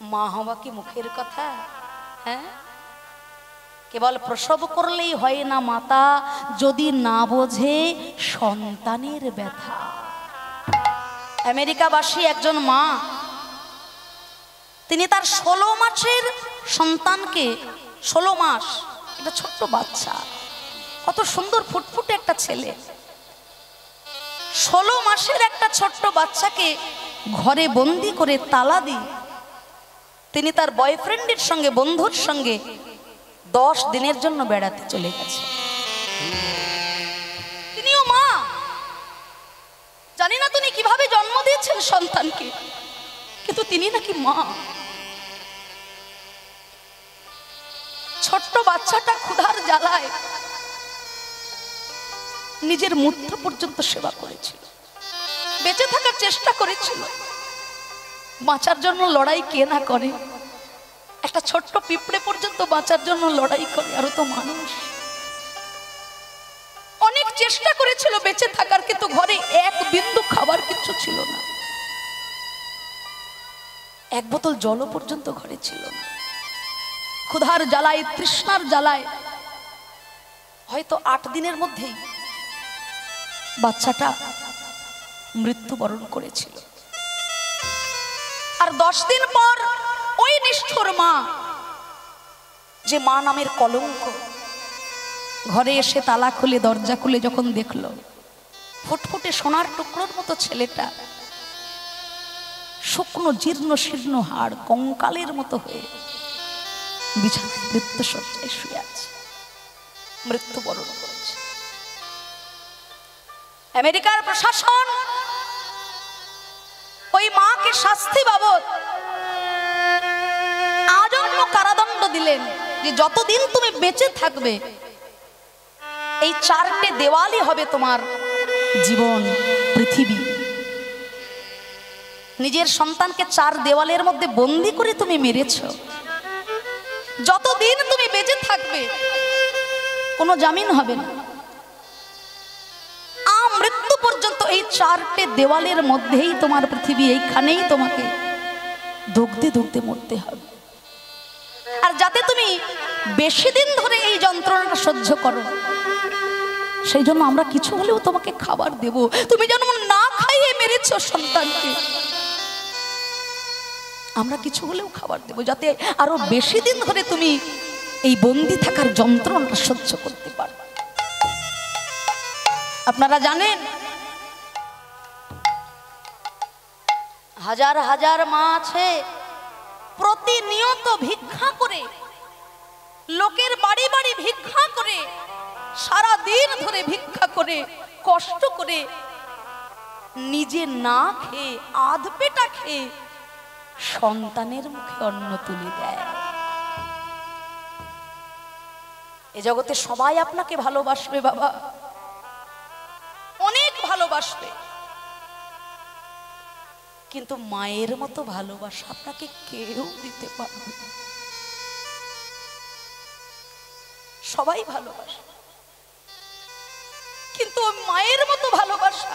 মা হওয়া কি মুখের কথা? হ্যাঁ, কেবল প্রসব করলেই হয় না মাতা, যদি না বোঝে সন্তানের ব্যথা। আমেরিকাবাসী একজন মা, তিনি তার 16 মাসের সন্তানকে, 16 মাস, একটা ছোট্ট বাচ্চা, কত সুন্দর ফুটফুটে একটা ছেলে, 16 মাসের একটা ছোট্ট বাচ্চাকে ঘরে বন্দি করে তালা দিয়ে তিনি তার বয়ফ্রেন্ডের সঙ্গে, বন্ধুর সঙ্গে 10 দিনের জন্য বেড়াতে চলে গেছে। তিনিও মা, জানি না তিনি কিভাবে জন্ম দিয়েছেন সন্তানকে, কিন্তু তিনি নাকি মা। ছোট্ট বাচ্চাটা ক্ষুধার জ্বালায় নিজের মূর্তি পর্যন্ত সেবা করেছিল, বেঁচে থাকার চেষ্টা করেছিল। বাঁচার জন্য লড়াই কে না করে? একটা ছোট্ট পিঁপড়ে পর্যন্ত বাঁচার জন্য লড়াই করে, আরো তো মানুষ। অনেক চেষ্টা করেছিল বেঁচে থাকার, কিন্তু ঘরে এক বিন্দু খাবার কিছু ছিল না, এক বোতল জলও পর্যন্ত ঘরে ছিল না। ক্ষুধার জ্বালায়, তৃষ্ণার জ্বালায় হয়তো 8 দিনের মধ্যেই বাচ্চাটা মৃত্যুবরণ করেছিল। আর 10 দিন পর ওই নিষ্ঠুর মা, যে মা নামের কলঙ্ক, ঘরে এসে তালা খুলে, দরজা খুলে যখন দেখলো ফুটফুটে সোনার টুকরোর মতো ছেলেটা শুকনো জীর্ণ শীর্ণ হাড়, কঙ্কালের মতো হয়ে বিছানায় মৃত্যুশয্যায় শুয়ে আছে, মৃত্যুবরণ করেছে। আমেরিকার প্রশাসন ওই মাকে শাস্তি বাবদ আজন্ম কারাদণ্ড দিলেন, যে যতদিন তুমি বেঁচে থাকবে এই 4টে দেওয়ালই হবে তোমার জীবন, পৃথিবী। নিজের সন্তানকে 4 দেওয়ালের মধ্যে বন্দি করে তুমি মেরেছ, যতদিন তুমি বেঁচে থাকবে কোনো জামিন হবে না, মৃত্যু পর্যন্ত এই 4টে দেওয়ালের মধ্যেই তোমার পৃথিবী, এইখানেই তোমাকে দগ্ধে দগ্ধে মরতে হবে। আর যাতে তুমি বেশি দিন ধরে এই যন্ত্রণাটা সহ্য করো, সেই জন্য আমরা কিছু হলেও তোমাকে খাবার দেব। তুমি যেন না খাইয়ে মেরেছ সন্তানকে, আমরা কিছু হলেও খাবার দেব, যাতে আরো বেশি দিন ধরে তুমি এই বন্দি থাকার যন্ত্রণাটা সহ্য করতে পারো। আপনারা জানেন, হাজার হাজার মা আছে প্রতিনিয়ত ভিক্ষা করে, লোকের বাড়ি বাড়ি ভিক্ষা করে, সারা দিন ধরে ভিক্ষা করে, কষ্ট করে, নিজে না খেয়ে, আধ পেটা খেয়ে সন্তানের মুখে অন্ন তুলে দেয়। এ জগতে সবাই আপনাকে ভালোবাসবে বাবা, অনেক ভালোবাসবে, কিন্তু মায়ের মতো ভালোবাসা আপনাকে কেউ দিতে পারবে না। সবাই ভালোবাসে, কিন্তু মায়ের মতো ভালোবাসা,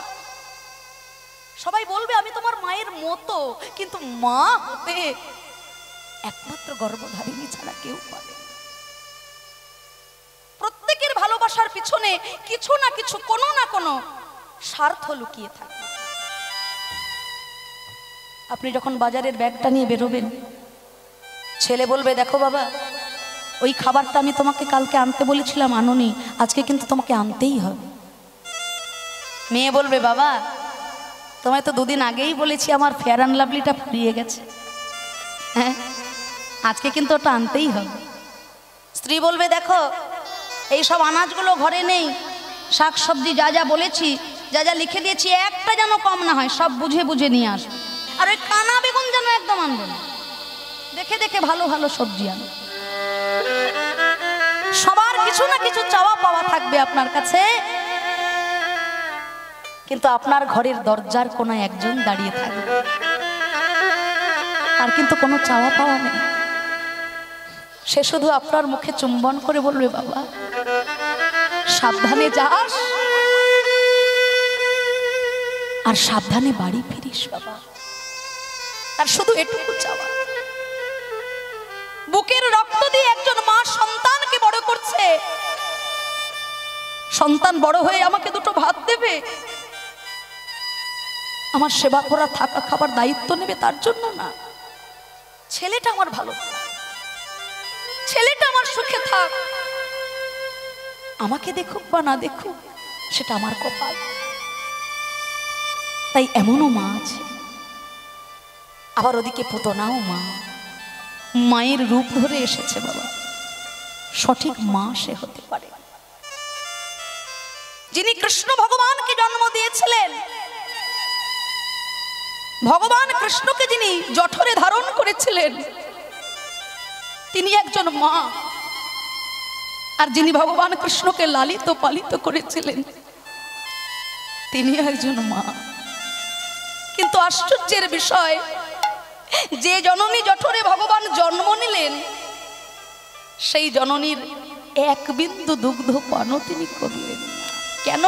সবাই বলবে আমি তোমার মায়ের মতো, কিন্তু মা হতে একমাত্র গর্ভধারিণী ছাড়া কেউ পারে। প্রত্যেকের ভালোবাসার পিছনে কিছু না কিছু, কোনো না কোনো স্বার্থ লুকিয়ে থাকে। আপনি যখন বাজারের ব্যাগটা নিয়ে বেরোবেন, ছেলে বলবে দেখো বাবা, ওই খাবারটা আমি তোমাকে কালকে আনতে বলেছিলাম, আনোনি, আজকে কিন্তু তোমাকে আনতেই হবে। মেয়ে বলবে বাবা, তোমায় তো 2 দিন আগেই বলেছি আমার ফেয়ার অ্যান্ড লাভলিটা ফুরিয়ে গেছে, হ্যাঁ আজকে কিন্তু ওটা আনতেই হবে। স্ত্রী বলবে দেখো এই সব আনাজগুলো ঘরে নেই, শাক সবজি যা যা বলেছি, যা যা লিখে দিয়েছি, একটা যেন কম না হয়, সব বুঝে বুঝে নিয়ে আসবে। আর ওই কানা বেগুন যেন একদম আনবে না, দেখে দেখে ভালো ভালো সবজি আনবে। সবার কিছু না কিছু চাওয়া পাওয়া থাকবে আপনার কাছে, কিন্তু আপনার ঘরের দরজার কোনায় একজন দাঁড়িয়ে থাকবে, আর কিন্তু কোনো চাওয়া পাওয়া নেই। সে শুধু আপনার মুখে চুম্বন করে বলবে বাবা সাবধানে যাস, আর সাবধানে বাড়ি ফিরিস বাবা। আর শুধু এটুকু চাওয়া, সন্তান বড় হয়ে আমাকে দুটো ভাত দেবে, আমার সেবা করা, থাকা, খাবার দায়িত্ব নেবে, তার জন্য না। ছেলেটা আমার ভালো, ছেলেটা আমার সুখে থাক, আমাকে দেখুক বা না দেখুক সেটা আমার কপাল। তাই এমনও মা আছে, আবার ওদিকে পুতনাও মা, মায়ের রূপ ধরে এসেছে বাবা, সঠিক মা সে হতে পারে। যিনি কৃষ্ণ ভগবানকে জন্ম দিয়েছিলেন, ভগবান কৃষ্ণকে যিনি জঠরে ধারণ করেছিলেন, তিনি একজন মা। আর যিনি ভগবান কৃষ্ণকে লালিত পালিত করেছিলেন, তিনি একজন মা। কিন্তু আশ্চর্যের বিষয়, যে জননী জঠরে ভগবান জন্ম নিলেন, সেই জননীর এক বিন্দু দুগ্ধ পানও তিনি করলেন না। কেন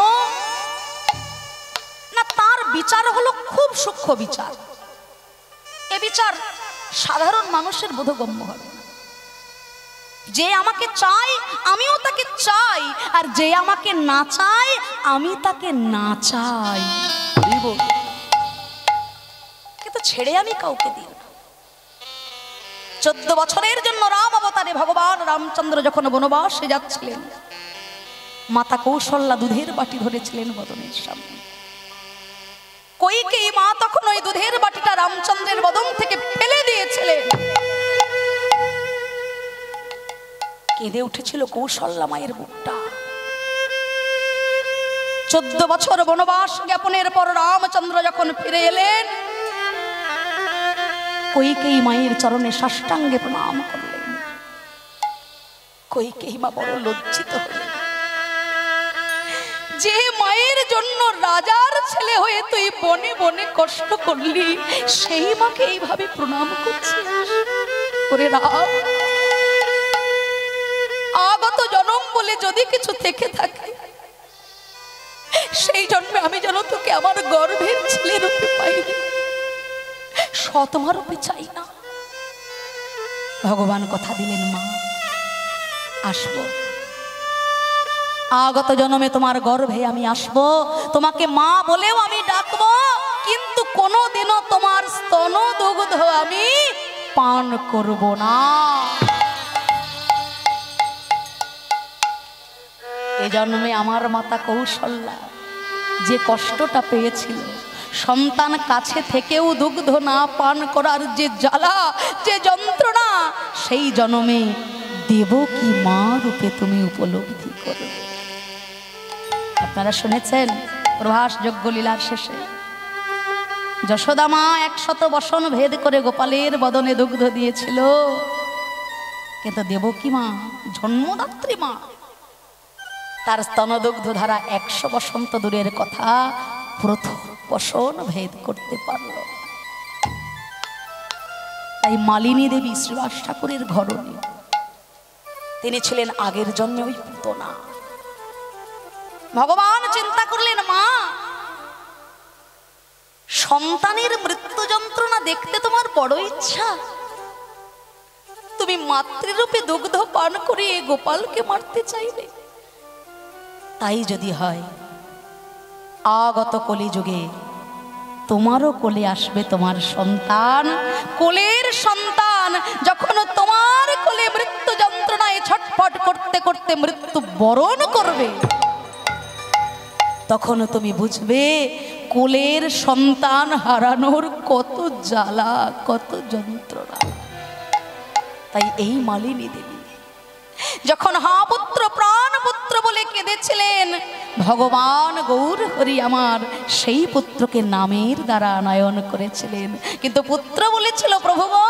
না, তার বিচার হলো খুব সূক্ষ্ম বিচার। এ বিচার সাধারণ মানুষের বোধগম্য হবে না। যে আমাকে চাই আমিও তাকে চাই, আর যে আমাকে না চাই আমি তাকে না চাই, কিন্তু ছেড়ে আমি কাউকে দিই না। 14 বছরের জন্য রাম অবতারে ভগবান রামচন্দ্র যখন বনবাসে যাচ্ছিলেন, মাতা কৌশল্যা দুধের বাটি ধরেছিলেন বদনের সামনে। কইকেয়ী মা তখন ওই দুধের বাটিটা রামচন্দ্রের বদন থেকে ফেলে দিয়েছিলেন। কেঁদে উঠেছিল কৌশল্যা মায়ের বুকটা। 14 বছর বনবাস জ্ঞাপনের পর রামচন্দ্র যখন ফিরে এলেন, কইকেয়ী মায়ের চরণে সাষ্টাঙ্গে প্রণাম করলেন। কইকেয়ী মা বড় লজ্জিত হলেন, যে মায়ের জন্য রাজার ছেলে হয়ে তুই বনে বনে কষ্ট করলি, সেই মাকে এইভাবে প্রণাম করছিস। ওরে রাম, আগত জন্ম বলে যদি কিছু থেকে থাকে, সেই জন্মে আমি যেন তোকে আমার গর্ভের ছেলে রূপে পাইনি, সৎমা রূপে চাই না। ভগবান কথা দিলেন, মা আসবো, আগত জন্মে তোমার গর্ভে আমি আসবো, তোমাকে মা বলেও আমি ডাকবো, কিন্তু কোনোদিনও তোমার স্তন দুগ্ধ আমি পান করব না। এ জন্মে আমার মাতা কৌশল্যা যে কষ্টটা পেয়েছিল, সন্তান কাছে থেকেও দুগ্ধ না পান করার যে জ্বালা, যে যন্ত্রণা, সেই জন্মে দেবকী মা রূপে তুমি উপলব্ধি করবে। আপনারা শুনেছেন প্রভাস যজ্ঞ লীলার শেষে যশোদা মা 100 বসন ভেদ করে গোপালের বদনে দুগ্ধ দিয়েছিল, কিন্তু দেবকী মা জন্মদাত্রী মা, তার স্তনদুগ্ধ ধারা 100 বসন্ত দূরের কথা, প্রথম বসন ভেদ করতে পারল। তাই মালিনী দেবী শ্রীবাস ঠাকুরের ঘরণী, তিনি ছিলেন আগের জন্মে ওই পুতনা। ভগবান চিন্তা করলেন, মা সন্তানের মৃত্যু যন্ত্রণা দেখতে তোমার বড় ইচ্ছা, তুমি মাতৃরূপে দুগ্ধ পান করে গোপালকে মারতে চাইলে। তাই যদি হয়, আগত কলিযুগে তোমারও কোলে আসবে তোমার সন্তান। কোলের সন্তান যখন তোমার কোলে মৃত্যু যন্ত্রণায় ছটফট করতে করতে মৃত্যু বরণ করবে, তখন তুমি বুঝবে কোলের সন্তান হারানোর কত জ্বালা, কত যন্ত্রণা। তাই এই মালিনী দেবী যখন হা পুত্র প্রাণ পুত্র বলে কেঁদেছিলেন, ভগবান গৌর হরি আমার সেই পুত্রকে নামের দ্বারা আনয়ন করেছিলেন। কিন্তু পুত্র বলেছিল, প্রভু গো,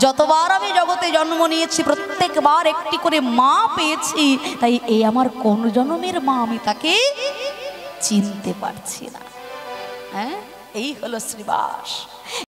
যতবার আমি জগতে জন্ম নিয়েছি প্রত্যেকবার একটি করে মা পেয়েছি, তাই এই আমার কোন জন্মের মা আমি তাকে চিনতে পারছি না। হ্যাঁ, এই হলো শ্রীবাস।